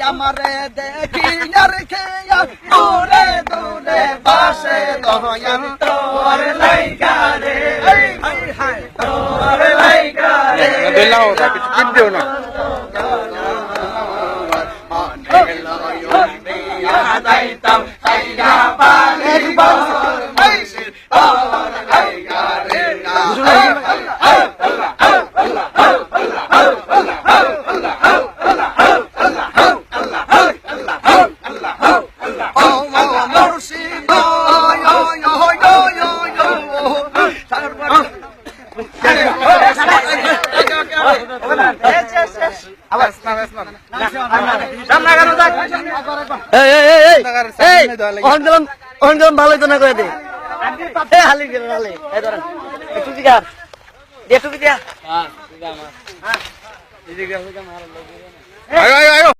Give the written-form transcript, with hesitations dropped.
আমারে দেখি রেখে দূরে দূরে বাসে দয়াল তোর লাইগা রে তোর লাইগা রে দিলাও না কিছু কিন দিও না যাইতাম সাইয়া পানি বছর মাইসির তোর লাইগা রে ভালোই তো না করে দে হালি গেল হালি এই ধরেন একটু দিকা একটু দিয়া আয় আয় আয়